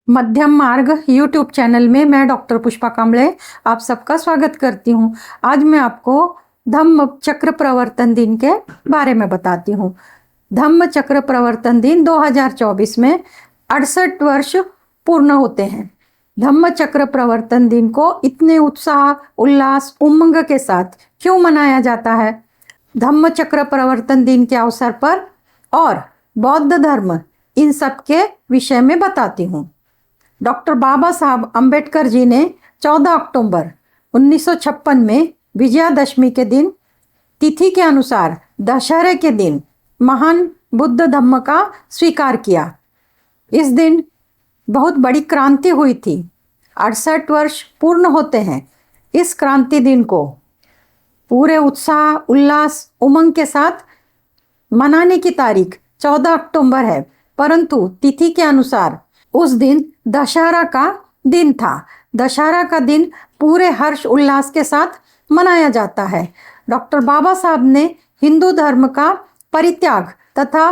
मध्यम मार्ग YouTube channel में मैं डॉक्टर पुष्पा कांबळे आप सबका स्वागत करती हूँ। आज मैं आपको धम्म चक्र प्रवर्तन दिन के बारे में बताती हूँ। धम्म चक्र प्रवर्तन दिन 2024 में 68 वर्ष पूर्ण होते हैं। धम्म चक्र प्रवर्तन दिन को इतने उत्साह, उल्लास, उमंग के साथ क्यों मनाया जाता है? धम्म चक्र प्रवर्तन दिन के अवसर पर और बौद्ध धर्म, इन सब के विषय में बताती हूँ। डॉक्टर बाबा साहब अंबेडकर जी ने 14 अक्टूबर 1956 में विजयादशमी के दिन, तिथि के अनुसार दशहरे के दिन, महान बुद्ध धम्म का स्वीकार किया। इस दिन बहुत बड़ी क्रांति हुई थी। 68 वर्ष पूर्ण होते हैं। इस क्रांति दिन को पूरे उत्साह, उल्लास, उमंग के साथ मनाने की तारीख 14 अक्टूबर है, परंतु तिथि के अनुसार उस दिन दशहरा का दिन था। दशहरा का दिन पूरे हर्ष उल्लास के साथ मनाया जाता है। डॉक्टर बाबा साहब ने हिंदू धर्म का परित्याग तथा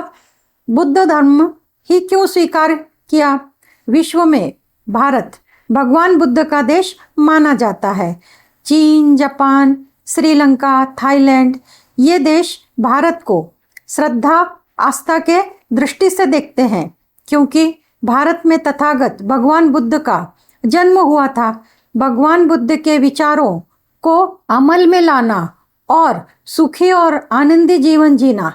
बुद्ध धर्म ही क्यों स्वीकार किया? विश्व में भारत भगवान बुद्ध का देश माना जाता है। चीन, जापान, श्रीलंका, थाईलैंड, ये देश भारत को श्रद्धा, आस्था के दृष्टि से देखते हैं, क्योंकि भारत में तथागत भगवान बुद्ध का जन्म हुआ था। भगवान बुद्ध के विचारों को अमल में लाना और सुखी और आनंदी जीवन जीना,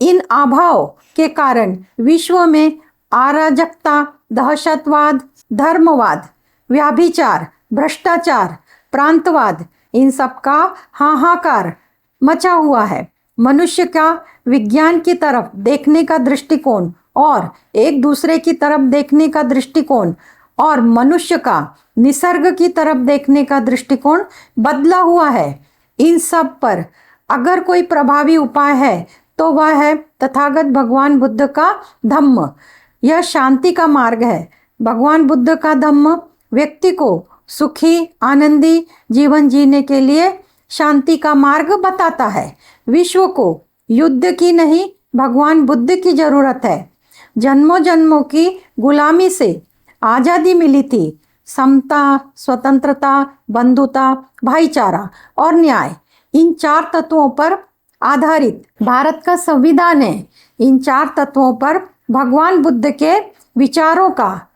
इन अभाव के कारण विश्व में अराजकता, दहशतवाद, धर्मवाद, व्याभिचार, भ्रष्टाचार, प्रांतवाद, इन सब का हाहाकार मचा हुआ है। मनुष्य का विज्ञान की तरफ देखने का दृष्टिकोण और एक दूसरे की तरफ देखने का दृष्टिकोण और मनुष्य का निसर्ग की तरफ देखने का दृष्टिकोण बदला हुआ है। इन सब पर अगर कोई प्रभावी उपाय है तो वह है तथागत भगवान बुद्ध का धम्म। यह शांति का मार्ग है। भगवान बुद्ध का धम्म व्यक्ति को सुखी, आनंदी जीवन जीने के लिए शांति का मार्ग बताता है। विश्व को युद्ध की नहीं, भगवान बुद्ध की जरूरत है। जन्मों जन्मों की गुलामी से आज़ादी मिली थी। समता, स्वतंत्रता, बंधुता, भाईचारा और न्याय, इन 4 तत्वों पर आधारित भारत का संविधान है। इन 4 तत्वों पर भगवान बुद्ध के विचारों का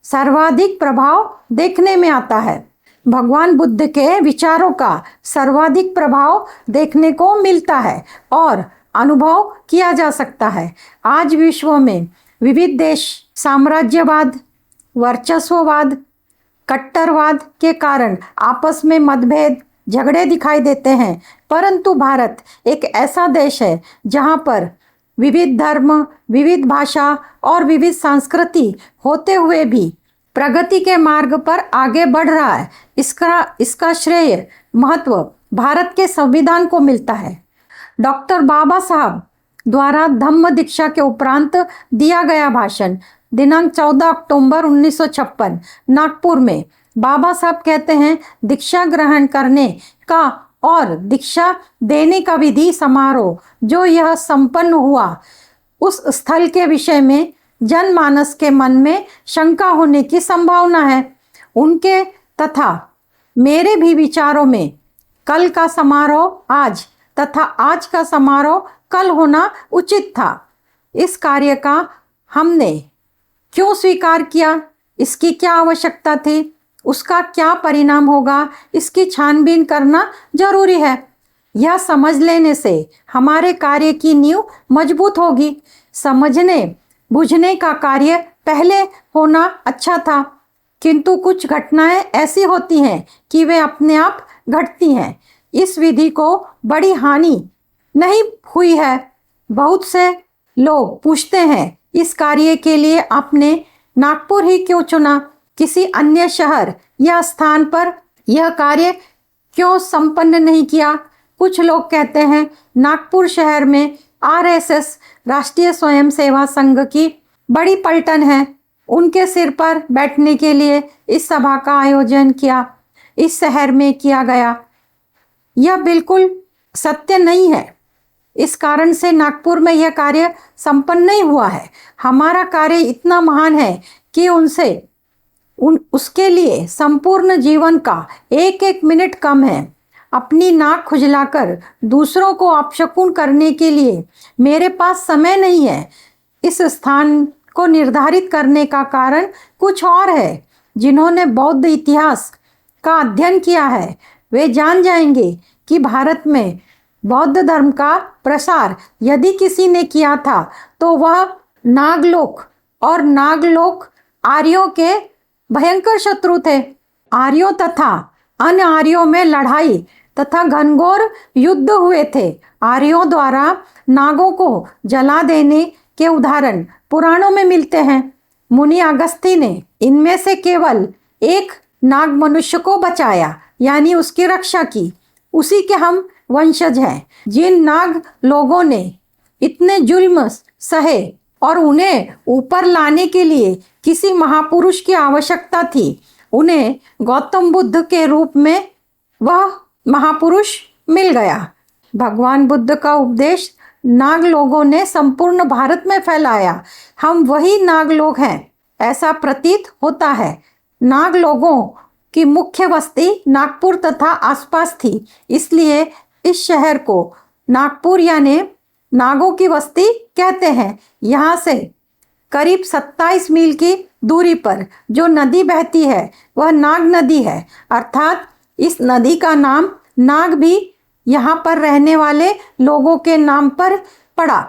सर्वाधिक प्रभाव देखने में आता है। भगवान बुद्ध के विचारों का सर्वाधिक प्रभाव देखने को मिलता है और अनुभव किया जा सकता है। आज विश्व में विविध देश साम्राज्यवाद, वर्चस्ववाद, कट्टरवाद के कारण आपस में मतभेद, झगड़े दिखाई देते हैं, परंतु भारत एक ऐसा देश है जहां पर विविध धर्म, विविध भाषा और विविध संस्कृति होते हुए भी प्रगति के मार्ग पर आगे बढ़ रहा है। इसका श्रेय, महत्व भारत के संविधान को मिलता है। डॉक्टर बाबा साहब द्वारा धम्म दीक्षा के उपरांत दिया गया भाषण दिनांक 14 अक्टूबर 1956 नागपुर में। बाबा साहब कहते हैं, दीक्षा ग्रहण करने का और दीक्षा देने का विधि समारोह जो यह संपन्न हुआ, उस स्थल के विषय में जनमानस के मन में शंका होने की संभावना है। उनके तथा मेरे भी विचारों में कल का समारोह आज तथा आज का समारोह कल होना उचित था। इस कार्य का हमने क्यों स्वीकार किया? इसकी क्या आवश्यकता थी? उसका क्या परिणाम होगा? इसकी छानबीन करना जरूरी है। यह समझ लेने से हमारे कार्य की नींव मजबूत होगी। समझने बुझने का कार्य पहले होना अच्छा था, किंतु कुछ घटनाएं ऐसी होती हैं कि वे अपने आप घटती हैं। इस विधि को बड़ी हानि नहीं हुई है। बहुत से लोग पूछते हैं, इस कार्य के लिए आपने नागपुर ही क्यों चुना? किसी अन्य शहर या स्थान पर यह कार्य क्यों संपन्न नहीं किया? कुछ लोग कहते हैं, नागपुर शहर में आरएसएस, राष्ट्रीय स्वयं सेवा संघ की बड़ी पलटन है। उनके सिर पर बैठने के लिए इस सभा का आयोजन इस शहर में किया गया। यह बिल्कुल सत्य नहीं है। इस कारण से नागपुर में यह कार्य संपन्न नहीं हुआ है। हमारा कार्य इतना महान है कि उनसे उसके लिए संपूर्ण जीवन का एक एक मिनट कम है। अपनी नाक खुजलाकर दूसरों को अपशकुन करने के लिए मेरे पास समय नहीं है। इस स्थान को निर्धारित करने का कारण कुछ और है। जिन्होंने बौद्ध इतिहास का अध्ययन किया है वे जान जाएंगे कि भारत में बौद्ध धर्म का प्रसार यदि किसी ने किया था तो वह नागलोक और नागलोक आर्यों के भयंकर शत्रु थे। आर्यों तथा अन्य आर्यों में लड़ाई तथा घनघोर युद्ध हुए थे। आर्यों द्वारा नागों को जला देने के उदाहरण पुराणों में मिलते हैं। मुनि अगस्ती ने इनमें से केवल एक नाग मनुष्य को बचाया, यानी उसकी रक्षा की। उसी के हम वंशज हैं। जिन नाग लोगों ने इतने जुल्म सहे और उन्हें ऊपर लाने के लिए किसी महापुरुष की आवश्यकता थी, उन्हें गौतम बुद्ध के रूप में वह महापुरुष मिल गया। भगवान बुद्ध का उपदेश नाग लोगों ने संपूर्ण भारत में फैलाया। हम वही नाग लोग हैं, ऐसा प्रतीत होता है। नाग लोगों की मुख्य बस्ती नागपुर तथा आसपास थी, इसलिए इस शहर को नागपुर यानी नागों की बस्ती कहते हैं। यहाँ से करीब 27 मील की दूरी पर जो नदी बहती है वह नाग नदी है। अर्थात इस नदी का नाम नाग भी यहाँ पर रहने वाले लोगों के नाम पर पड़ा।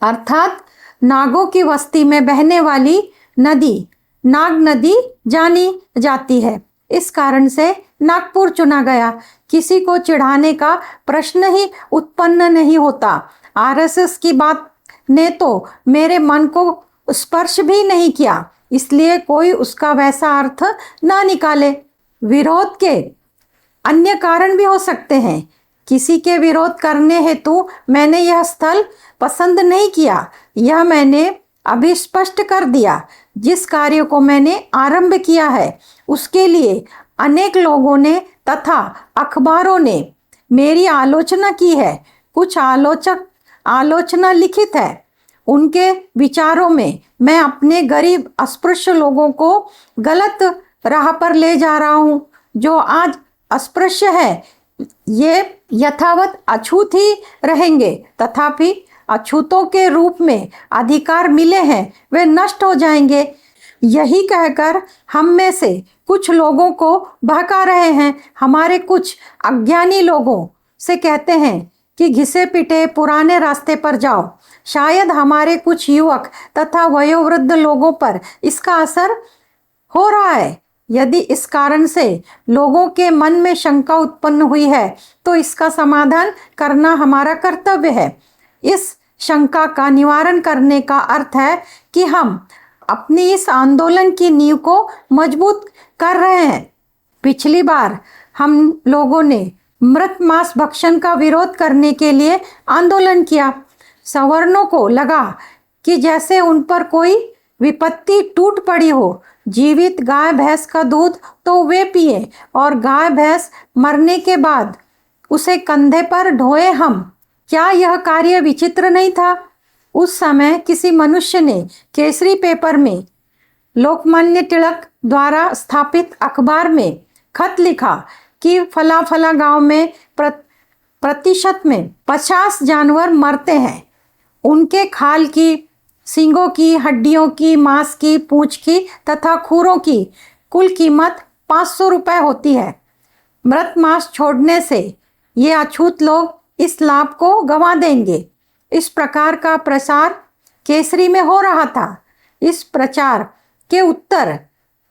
अर्थात नागों की बस्ती में बहने वाली नदी नाग नदी जानी जाती है। इस कारण से नागपुर चुना गया। किसी को चिढ़ाने का प्रश्न ही उत्पन्न नहीं होता। आरएसएस की बात ने तो मेरे मन को स्पर्श भी नहीं किया, इसलिए कोई उसका वैसा अर्थ ना निकाले। विरोध के अन्य कारण भी हो सकते हैं। किसी के विरोध करने हेतु मैंने यह स्थल पसंद नहीं किया, यह मैंने अभी स्पष्ट कर दिया। जिस कार्य को मैंने आरंभ किया है उसके लिए अनेक लोगों ने तथा अखबारों ने मेरी आलोचना की है। कुछ आलोचना लिखित है। उनके विचारों में मैं अपने गरीब अस्पृश्य लोगों को गलत राह पर ले जा रहा हूँ। जो आज अस्पृश्य है ये यथावत अछूत ही रहेंगे, तथापि अछूतों के रूप में अधिकार मिले हैं वे नष्ट हो जाएंगे। यही कहकर हम में से कुछ लोगों को बहका रहे हैं। हमारे कुछ अज्ञानी लोगों से कहते हैं कि घिसे पिटे पुराने रास्ते पर जाओ। शायद हमारे कुछ युवक तथा वयोवृद्ध लोगों पर इसका असर हो रहा है। यदि इस कारण से लोगों के मन में शंका उत्पन्न हुई है तो इसका समाधान करना हमारा कर्तव्य है। इस शंका का निवारण करने का अर्थ है कि हम अपनी इस आंदोलन की नींव को मजबूत कर रहे हैं। पिछली बार हम लोगों ने मृत मांस भक्षण का विरोध करने के लिए आंदोलन किया। सवर्णों को लगा कि जैसे उन पर कोई विपत्ति टूट पड़ी हो। जीवित गाय भैंस का दूध तो वे पिए और गाय भैंस मरने के बाद उसे कंधे पर ढोए हम। क्या यह कार्य विचित्र नहीं था? उस समय किसी मनुष्य ने केसरी पेपर में लोकमान्य तिलक द्वारा स्थापित अखबार में खत लिखा कि फला फला गांव में प्रतिशत में 50 जानवर मरते हैं। उनके खाल की, सींगों की, हड्डियों की, मांस की, पूंछ की तथा खूरों की कुल कीमत 500 रुपये होती है। मृत मांस छोड़ने से ये अछूत लोग इस लाभ को गंवा देंगे। इस प्रकार का प्रसार केसरी में हो रहा था। इस प्रचार के उत्तर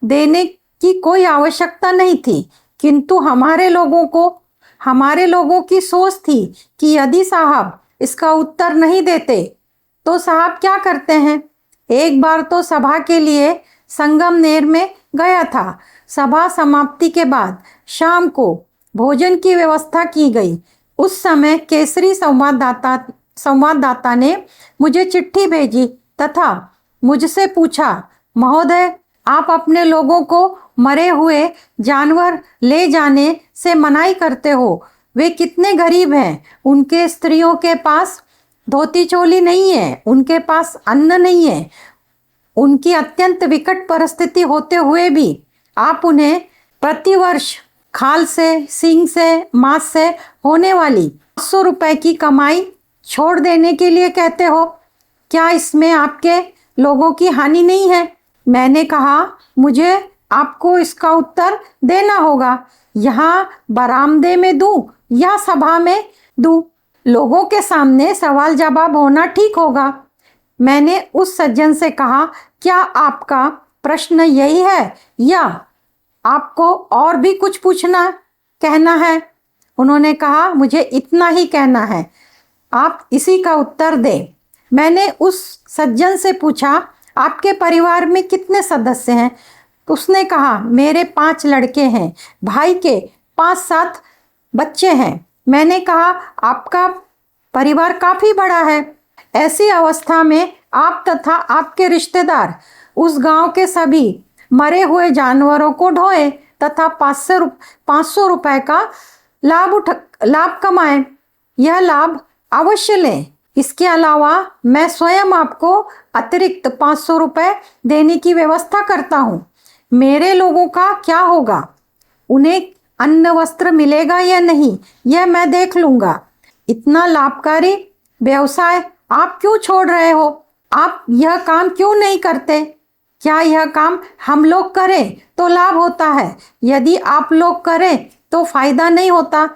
देने की कोई आवश्यकता नहीं थी, किंतु हमारे लोगों की सोच थी कि यदि साहब इसका उत्तर नहीं देते तो साहब क्या करते हैं। एक बार तो सभा के लिए संगमनेर में गया था। सभा समाप्ति के बाद शाम को भोजन की व्यवस्था की गई। उस समय केसरी संवाददाता ने मुझे चिट्ठी भेजी तथा मुझसे पूछा, महोदय आप अपने लोगों को मरे हुए जानवर ले जाने से मनाही करते हो। वे कितने गरीब हैं। उनके स्त्रियों के पास धोती चोली नहीं है, उनके पास अन्न नहीं है, उनकी अत्यंत विकट परिस्थिति होते हुए भी आप उन्हें प्रतिवर्ष खाल से, सींग से, मांस से होने वाली 500 रुपए की कमाई छोड़ देने के लिए कहते हो। क्या इसमें आपके लोगों की हानि नहीं है? मैंने कहा, मुझे आपको इसका उत्तर देना होगा। यहाँ बरामदे में दूं या सभा में दूं? लोगों के सामने सवाल जवाब होना ठीक होगा। मैंने उस सज्जन से कहा, क्या आपका प्रश्न यही है या आपको और भी कुछ कहना है? उन्होंने कहा, मुझे इतना ही कहना है, आप इसी का उत्तर दें। मैंने उस सज्जन से पूछा, आपके परिवार में कितने सदस्य हैं? उसने कहा, मेरे 5 लड़के हैं, भाई के 5-7 बच्चे हैं। मैंने कहा, आपका परिवार काफी बड़ा है। ऐसी अवस्था में आप तथा आपके रिश्तेदार उस गांव के सभी मरे हुए जानवरों को ढोए तथा 500 रुपए का लाभ कमाएं। यह लाभ अवश्य लें। इसके अलावा मैं स्वयं आपको अतिरिक्त 500 रुपए देने की व्यवस्था करता हूँ। मेरे लोगों का क्या होगा? उन्हें अन्न वस्त्र मिलेगा या नहीं, यह मैं देख लूँगा। इतना लाभकारी व्यवसाय आप क्यों छोड़ रहे हो? आप यह काम क्यों नहीं करते? क्या यह काम हम लोग करें तो लाभ होता है, यदि आप लोग करें तो फायदा नहीं होता?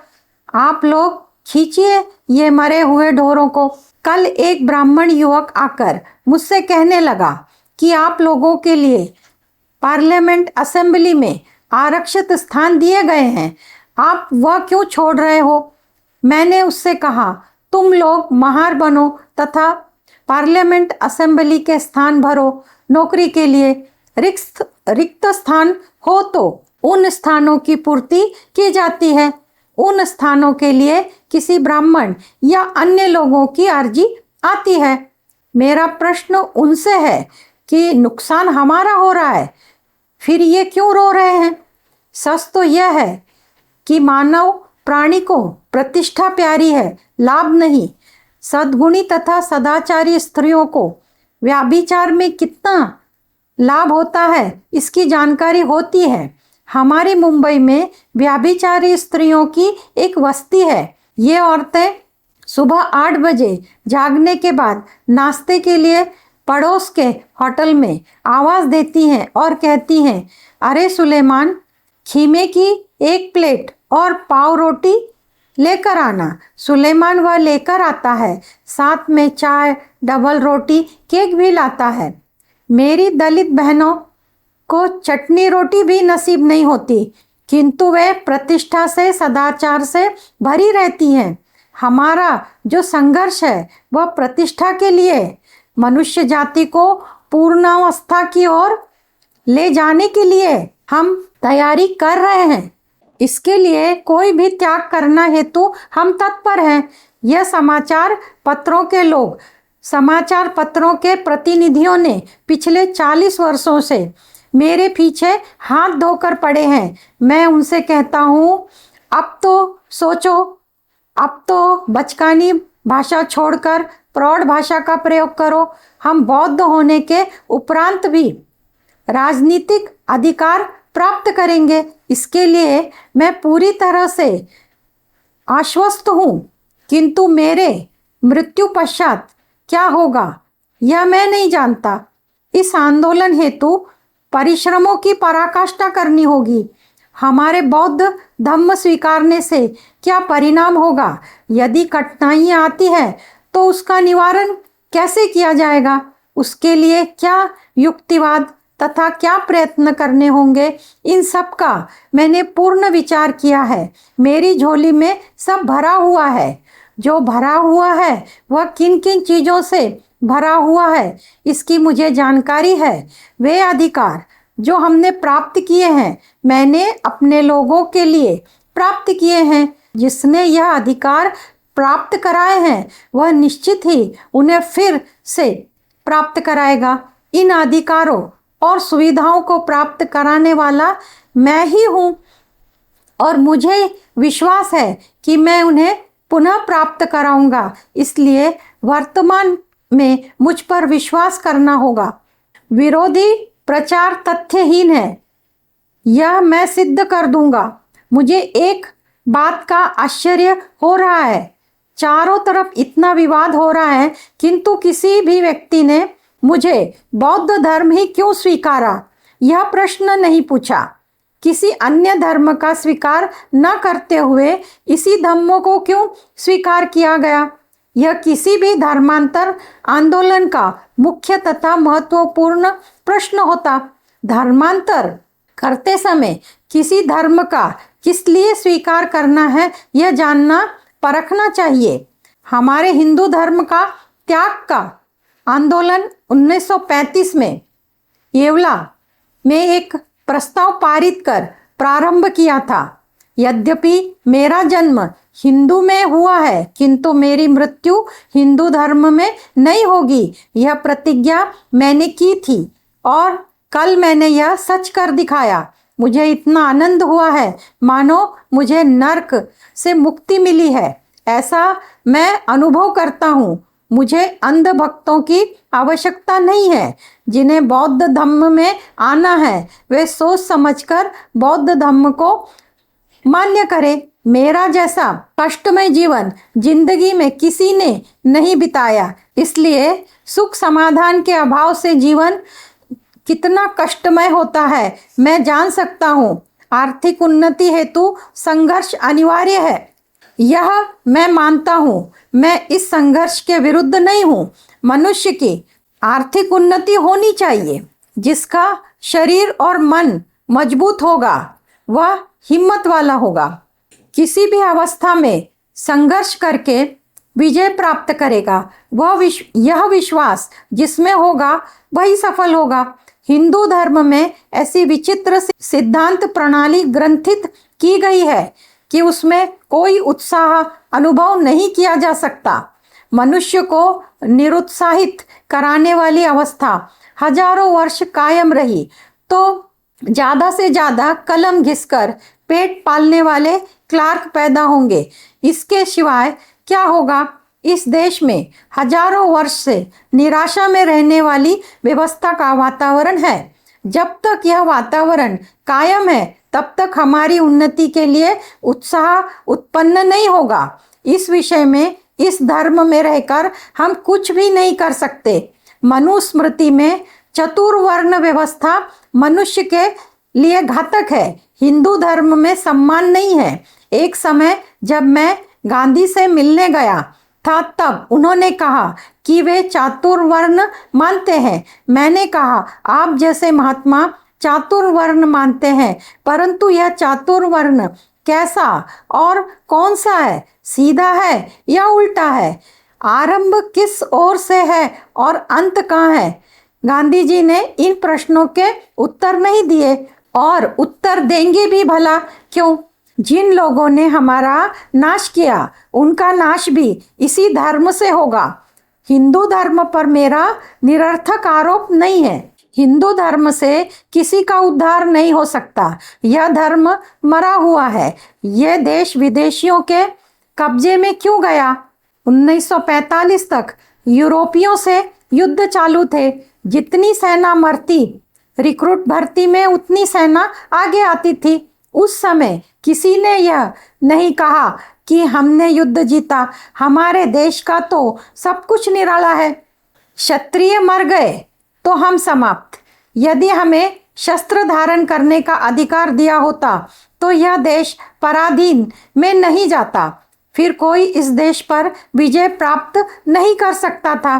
आप लोग खींचिए ये मरे हुए ढोरों को। कल एक ब्राह्मण युवक आकर मुझसे कहने लगा कि आप लोगों के लिए पार्लियामेंट असेंबली में आरक्षित स्थान दिए गए हैं, आप वह क्यों छोड़ रहे हो? मैंने उससे कहा, तुम लोग महार बनो तथा पार्लियामेंट असेंबली के स्थान भरो। नौकरी के लिए रिक्त स्थान हो तो उन स्थानों की पूर्ति की जाती है। उन स्थानों के लिए किसी ब्राह्मण या अन्य लोगों की अर्जी आती है। मेरा प्रश्न उनसे है कि नुकसान हमारा हो रहा है, फिर ये क्यों रो रहे हैं? सच तो यह है कि मानव प्राणी को प्रतिष्ठा प्यारी है, लाभ नहीं। सद्गुणी तथा सदाचारी स्त्रियों को व्याभिचार में कितना लाभ होता है, इसकी जानकारी होती है। हमारी मुंबई में व्याभिचारी स्त्रियों की एक बस्ती है। ये औरतें सुबह 8 बजे जागने के बाद नाश्ते के लिए पड़ोस के होटल में आवाज़ देती हैं और कहती हैं, अरे सुलेमान, खीमे की 1 प्लेट और पाव रोटी लेकर आना। सुलेमान वह लेकर आता है, साथ में चाय, डबल रोटी, केक भी लाता है। मेरी दलित बहनों को चटनी रोटी भी नसीब नहीं होती, किंतु वे प्रतिष्ठा से, सदाचार से भरी रहती हैं। हमारा जो संघर्ष है वह प्रतिष्ठा के लिए, मनुष्य जाति को पूर्णावस्था की ओर ले जाने के लिए हम तैयारी कर रहे हैं। इसके लिए कोई भी त्याग करना हेतु हम तत्पर हैं। यह समाचार पत्रों के प्रतिनिधियों ने पिछले 40 वर्षों से मेरे पीछे हाथ धोकर पड़े हैं। मैं उनसे कहता हूँ, अब तो सोचो, अब तो बचकानी भाषा छोड़कर प्रौढ़ भाषा का प्रयोग करो। हम बौद्ध होने के उपरांत भी राजनीतिक अधिकार प्राप्त करेंगे। इसके लिए मैं पूरी तरह से आश्वस्त हूँ, किंतु मेरे मृत्यु पश्चात क्या होगा यह मैं नहीं जानता। इस आंदोलन हेतु परिश्रमों की पराकाष्ठा करनी होगी। हमारे बौद्ध धम्म स्वीकारने से क्या परिणाम होगा? यदि कठिनाइयाँ आती है तो उसका निवारण कैसे किया जाएगा? उसके लिए क्या युक्तिवाद तथा क्या प्रयत्न करने होंगे? इन सब का मैंने पूर्ण विचार किया है। मेरी झोली में सब भरा हुआ है। जो भरा हुआ है वह किन किन चीज़ों से भरा हुआ है, इसकी मुझे जानकारी है। वे अधिकार जो हमने प्राप्त किए हैं, मैंने अपने लोगों के लिए प्राप्त किए हैं। जिसने यह अधिकार प्राप्त कराए हैं वह निश्चित ही उन्हें फिर से प्राप्त कराएगा। इन अधिकारों और सुविधाओं को प्राप्त कराने वाला मैं ही हूँ और मुझे विश्वास है कि मैं उन्हें पुनः प्राप्त कराऊंगा। इसलिए वर्तमान में मुझ पर विश्वास करना होगा। विरोधी प्रचार तथ्यहीन है, यह मैं सिद्ध कर दूंगा। मुझे एक बात का आश्चर्य हो रहा है, चारों तरफ इतना विवाद हो रहा है, किंतु किसी भी व्यक्ति ने मुझे बौद्ध धर्म ही क्यों स्वीकारा यह प्रश्न नहीं पूछा। किसी अन्य धर्म का स्वीकार न करते हुए इसी धर्म को क्यों स्वीकार किया गया? यह किसी भी धर्मांतर आंदोलन का मुख्य तथा महत्वपूर्ण प्रश्न होता। धर्मांतर करते समय किसी धर्म का किस लिए स्वीकार करना है यह जानना परखना चाहिए। हमारे हिंदू धर्म का त्याग का आंदोलन 1935 में येवला में एक प्रस्ताव पारित कर प्रारंभ किया था। यद्यपि मेरा जन्म हिंदू में हुआ है, किंतु मेरी मृत्यु हिंदू धर्म में नहीं होगी, यह प्रतिज्ञा मैंने की थी और कल मैंने यह सच कर दिखाया। मुझे इतना आनंद हुआ है मानो मुझे नरक से मुक्ति मिली है, ऐसा मैं अनुभव करता हूँ। मुझे अंध भक्तों की आवश्यकता नहीं है। जिन्हें बौद्ध धम्म में आना है वे सोच समझकर बौद्ध धम्म को मान्य करें। मेरा जैसा कष्टमय जीवन जिंदगी में किसी ने नहीं बिताया, इसलिए सुख समाधान के अभाव से जीवन कितना कष्टमय होता है मैं जान सकता हूँ। आर्थिक उन्नति हेतु संघर्ष अनिवार्य है, यह मैं मानता हूँ। मैं इस संघर्ष के विरुद्ध नहीं हूँ। मनुष्य की आर्थिक उन्नति होनी चाहिए। जिसका शरीर और मन मजबूत होगा वह हिम्मत वाला होगा, किसी भी अवस्था में संघर्ष करके विजय प्राप्त करेगा। यह विश्वास जिसमें होगा वही सफल होगा। हिंदू धर्म में ऐसी विचित्र सिद्धांत प्रणाली ग्रंथित की गई है कि उसमें कोई उत्साह अनुभव नहीं किया जा सकता। मनुष्य को निरुत्साहित कराने वाली अवस्था हजारों वर्ष कायम रही तो ज्यादा से ज्यादा कलम घिसकर पेट पालने वाले क्लार्क पैदा होंगे। इसके सिवाय क्या होगा? इस देश में हजारों वर्ष से निराशा में रहने वाली व्यवस्था का वातावरण है। जब तक यह वातावरण कायम है तब तक हमारी उन्नति के लिए उत्साह उत्पन्न नहीं होगा। इस विषय में इस धर्म में रहकर हम कुछ भी नहीं कर सकते। मनुस्मृति में चतुर्वर्ण व्यवस्था मनुष्य के लिए घातक है। हिंदू धर्म में सम्मान नहीं है। एक समय जब मैं गांधी से मिलने गया था तब उन्होंने कहा कि वे चातुर्वर्ण मानते हैं। मैंने कहा आप जैसे महात्मा चातुर्वर्ण मानते हैं, परंतु यह चातुर्वर्ण कैसा और कौन सा है? सीधा है या उल्टा है? आरंभ किस ओर से है और अंत कहाँ है? गांधी जी ने इन प्रश्नों के उत्तर नहीं दिए और उत्तर देंगे भी भला क्यों? जिन लोगों ने हमारा नाश किया उनका नाश भी इसी धर्म से होगा। हिंदू धर्म पर मेरा निरर्थक आरोप नहीं है। हिंदू धर्म से किसी का उद्धार नहीं हो सकता। यह धर्म मरा हुआ है। यह देश विदेशियों के कब्जे में क्यों गया? 1945 तक यूरोपियों से युद्ध चालू थे। जितनी सेना मरती रिक्रूट भर्ती में उतनी सेना आगे आती थी। उस समय किसी ने यह नहीं कहा कि हमने युद्ध जीता, हमारे देश का तो सब कुछ निराला है। क्षत्रिय मर गए तो हम समाप्त। यदि हमें शस्त्र धारण करने का अधिकार दिया होता तो यह देश पराधीन में नहीं जाता। फिर कोई इस देश पर विजय प्राप्त नहीं कर सकता था।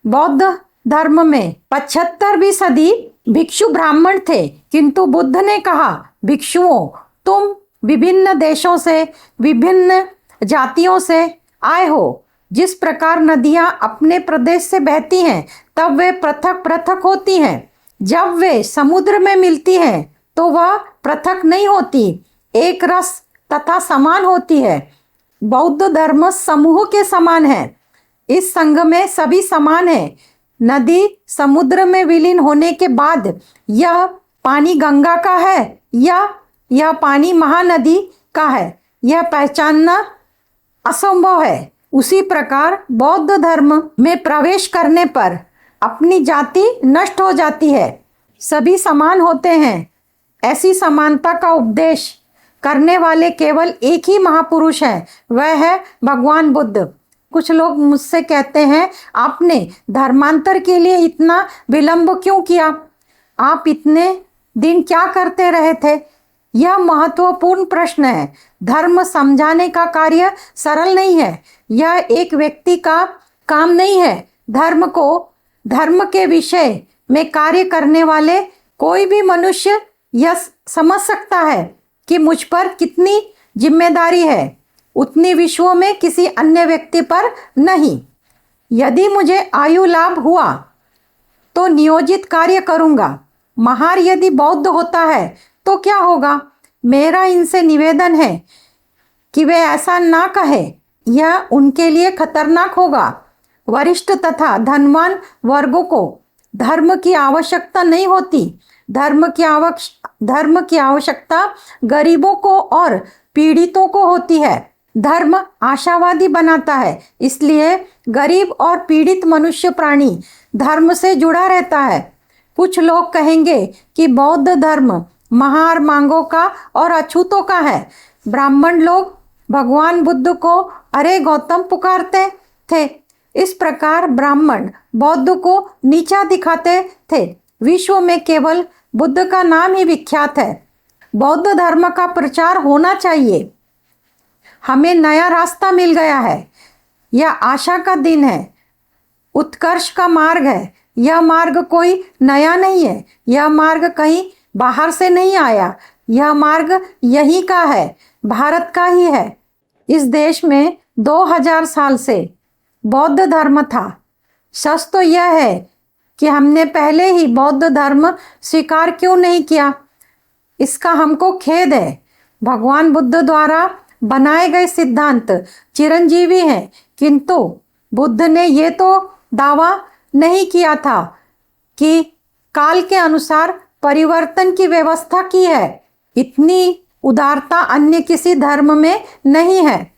बौद्ध धर्म में 75वीं सदी भिक्षु ब्राह्मण थे, किंतु बुद्ध ने कहा भिक्षुओं तुम विभिन्न देशों से विभिन्न जातियों से आए हो। जिस प्रकार नदियां अपने प्रदेश से बहती हैं तब वे पृथक पृथक होती हैं। जब वे समुद्र में मिलती हैं तो वह पृथक नहीं होती, एक रस तथा समान होती है। बौद्ध धर्म समूह के समान है। इस संघ में सभी समान है। नदी समुद्र में विलीन होने के बाद यह पानी गंगा का है या यह पानी महानदी का है, यह पहचानना असंभव है। उसी प्रकार बौद्ध धर्म में प्रवेश करने पर अपनी जाति नष्ट हो जाती है। सभी समान होते हैं, ऐसी समानता का उपदेश करने वाले केवल एक ही महापुरुष हैं, वह है भगवान बुद्ध। कुछ लोग मुझसे कहते हैं, आपने धर्मांतर के लिए इतना विलंब क्यों किया? आप इतने दिन क्या करते रहे थे? यह महत्वपूर्ण प्रश्न है। धर्म समझाने का कार्य सरल नहीं है। यह एक व्यक्ति का काम नहीं है। धर्म के विषय में कार्य करने वाले कोई भी मनुष्य यह समझ सकता है कि मुझ पर कितनी जिम्मेदारी है, उतनी विश्व में किसी अन्य व्यक्ति पर नहीं। यदि मुझे आयु लाभ हुआ तो नियोजित कार्य करूंगा। महार यदि बौद्ध होता है तो क्या होगा? मेरा इनसे निवेदन है कि वे ऐसा ना कहे, यह उनके लिए खतरनाक होगा। वरिष्ठ तथा धनवान वर्गों को धर्म की आवश्यकता नहीं होती। धर्म की आवश्यकता गरीबों को और पीड़ितों को होती है। धर्म आशावादी बनाता है, इसलिए गरीब और पीड़ित मनुष्य प्राणी धर्म से जुड़ा रहता है। कुछ लोग कहेंगे कि बौद्ध धर्म महार मांगों का और अछूतों का है। ब्राह्मण लोग भगवान बुद्ध को अरे गौतम पुकारते थे। इस प्रकार ब्राह्मण बौद्ध को नीचा दिखाते थे। विश्व में केवल बुद्ध का नाम ही विख्यात है। बौद्ध धर्म का प्रचार होना चाहिए। हमें नया रास्ता मिल गया है। यह आशा का दिन है, उत्कर्ष का मार्ग है। यह मार्ग कोई नया नहीं है। यह मार्ग कहीं बाहर से नहीं आया। यह मार्ग यहीं का है, भारत का ही है। इस देश में 2000 साल से बौद्ध धर्म था। सच तो यह है कि हमने पहले ही बौद्ध धर्म स्वीकार क्यों नहीं किया, इसका हमको खेद है। भगवान बुद्ध द्वारा बनाए गए सिद्धांत चिरंजीवी हैं, किंतु बुद्ध ने ये तो दावा नहीं किया था कि काल के अनुसार परिवर्तन की व्यवस्था की है। इतनी उदारता अन्य किसी धर्म में नहीं है।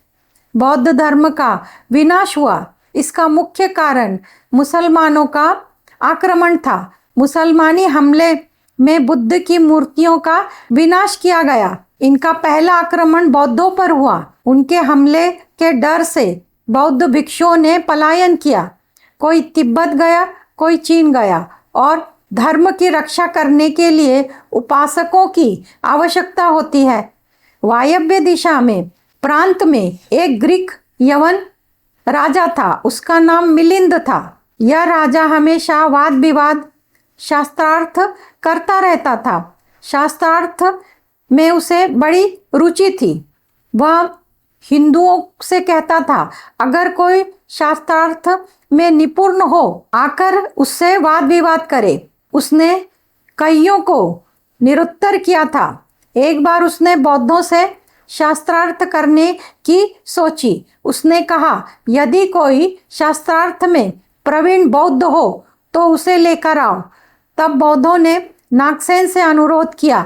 बौद्ध धर्म का विनाश हुआ, इसका मुख्य कारण मुसलमानों का आक्रमण था। मुसलमानी हमले में बुद्ध की मूर्तियों का विनाश किया गया। इनका पहला आक्रमण बौद्धों पर हुआ। उनके हमले के डर से बौद्ध भिक्षुओं ने पलायन किया। कोई तिब्बत गया, कोई चीन गया, और धर्म की रक्षा करने के लिए उपासकों की आवश्यकता होती है। वायव्य दिशा में प्रांत में एक ग्रीक यवन राजा था, उसका नाम मिलिंद था। यह राजा हमेशा वाद विवाद शास्त्रार्थ करता रहता था। शास्त्रार्थ में उसे बड़ी रुचि थी। वह हिंदुओं से कहता था, अगर कोई शास्त्रार्थ में निपुण हो आकर उससे वाद विवाद करे। उसने कईयों को निरुत्तर किया था। एक बार उसने बौद्धों से शास्त्रार्थ करने की सोची। उसने कहा, यदि कोई शास्त्रार्थ में प्रवीण बौद्ध हो तो उसे लेकर आओ। तब बौद्धों ने नागसेन से अनुरोध किया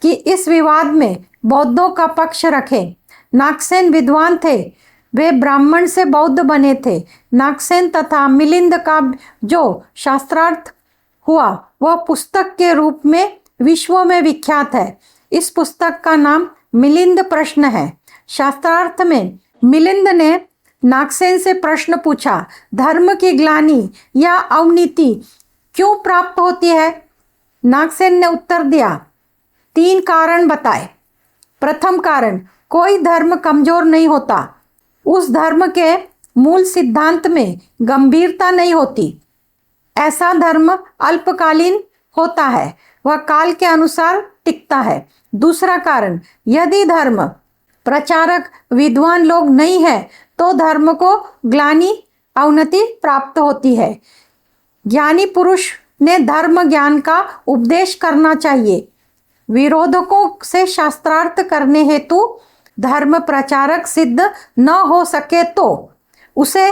कि इस विवाद में बौद्धों का पक्ष रखें। नागसेन विद्वान थे, वे ब्राह्मण से बौद्ध बने थे। नागसेन तथा मिलिंद का जो शास्त्रार्थ हुआ वह पुस्तक के रूप में विश्व में विख्यात है। इस पुस्तक का नाम मिलिंद प्रश्न है। शास्त्रार्थ में मिलिंद ने नागसेन से प्रश्न पूछा, धर्म की ग्लानि या अवनीति क्यों प्राप्त होती है? नागसेन ने उत्तर दिया, 3 कारण बताए। प्रथम कारण, कोई धर्म कमजोर नहीं होता। उस धर्म के मूल सिद्धांत में गंभीरता नहीं होती। ऐसा धर्म अल्पकालीन होता है, वह काल के अनुसार टिकता है। दूसरा कारण, यदि धर्म प्रचारक विद्वान लोग नहीं है तो धर्म को ग्लानि अवनति प्राप्त होती है। ज्ञानी पुरुष ने धर्म ज्ञान का उपदेश करना चाहिए। विरोधकों से शास्त्रार्थ करने हेतु धर्म प्रचारक सिद्ध न हो सके तो उसे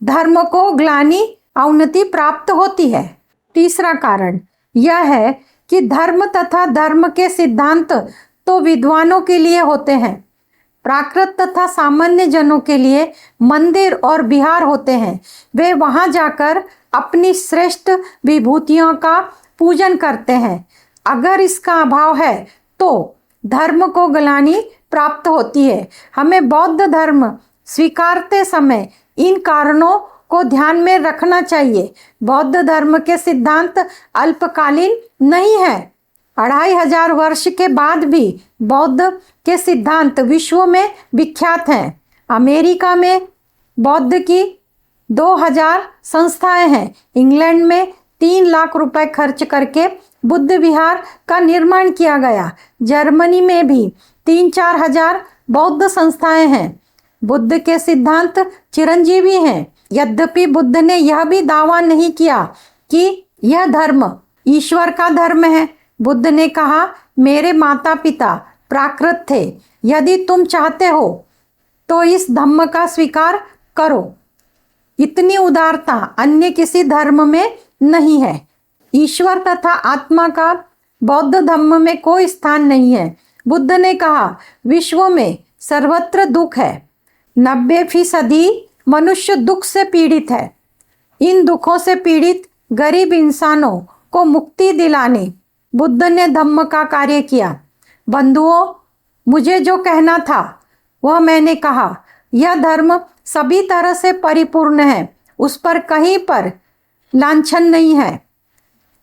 धर्म को ग्लानि अवनति प्राप्त होती है। तीसरा कारण यह है कि धर्म तथा धर्म के सिद्धांत तो विद्वानों के लिए होते हैं, प्राकृत तथा सामान्य जनों के लिए मंदिर और विहार होते हैं। वे वहां जाकर अपनी श्रेष्ठ विभूतियों का पूजन करते हैं। अगर इसका अभाव है तो धर्म को ग्लानि प्राप्त होती है। हमें बौद्ध धर्म स्वीकारते समय इन कारणों को ध्यान में रखना चाहिए। बौद्ध धर्म के सिद्धांत अल्पकालीन नहीं है। 2500 वर्ष के बाद भी बौद्ध के सिद्धांत विश्व में विख्यात हैं। अमेरिका में बौद्ध की 2000 संस्थाएं हैं। इंग्लैंड में 3 लाख रुपए खर्च करके बुद्ध विहार का निर्माण किया गया। जर्मनी में भी 3-4 हजार बौद्ध संस्थाएं हैं। बुद्ध के सिद्धांत चिरंजीवी हैं। यद्यपि बुद्ध ने यह भी दावा नहीं किया कि यह धर्म ईश्वर का धर्म है। बुद्ध ने कहा, मेरे माता पिता प्राकृत थे। यदि तुम चाहते हो तो इस धम्म का स्वीकार करो। इतनी उदारता अन्य किसी धर्म में नहीं है। ईश्वर तथा आत्मा का बौद्ध धम्म में कोई स्थान नहीं है। बुद्ध ने कहा, विश्व में सर्वत्र दुख है। 90% मनुष्य दुख से पीड़ित है। इन दुखों से पीड़ित गरीब इंसानों को मुक्ति दिलाने बुद्ध ने धम्म का कार्य किया। बंधुओं, मुझे जो कहना था वह मैंने कहा। यह धर्म सभी तरह से परिपूर्ण है। उस पर कहीं पर लांछन नहीं है।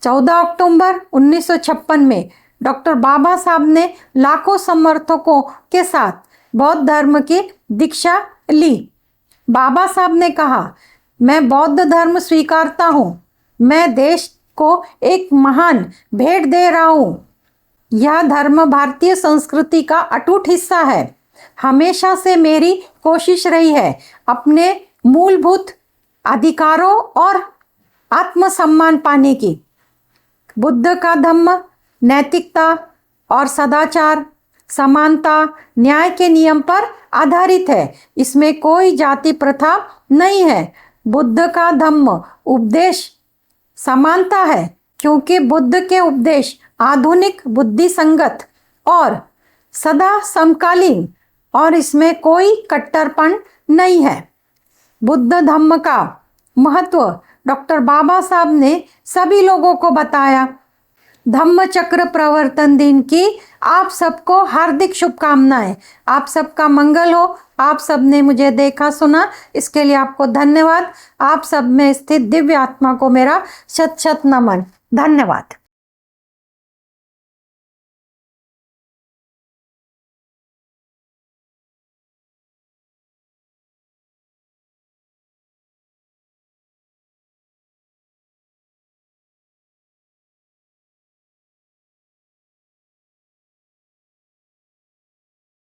14 अक्टूबर 1956 में डॉक्टर बाबा साहब ने लाखों समर्थकों के साथ बौद्ध धर्म की दीक्षा ली। बाबा साहब ने कहा, मैं बौद्ध धर्म स्वीकारता हूँ। मैं देश को एक महान भेंट दे रहा हूँ। यह धर्म भारतीय संस्कृति का अटूट हिस्सा है। हमेशा से मेरी कोशिश रही है अपने मूलभूत अधिकारों और आत्मसम्मान पाने की। बुद्ध का धम्म नैतिकता और सदाचार, समानता, न्याय के नियम पर आधारित है। इसमें कोई जाति प्रथा नहीं है। बुद्ध का धम्म उपदेश समानता है, क्योंकि बुद्ध के उपदेश आधुनिक, बुद्धि संगत और सदा समकालीन, और इसमें कोई कट्टरपन नहीं है। बुद्ध धम्म का महत्व डॉक्टर बाबा साहब ने सभी लोगों को बताया। धम्म चक्र प्रवर्तन दिन की आप सबको हार्दिक शुभकामनाएं। आप सबका मंगल हो। आप सब ने मुझे देखा सुना, इसके लिए आपको धन्यवाद। आप सब में स्थित दिव्य आत्मा को मेरा शत शत नमन। धन्यवाद।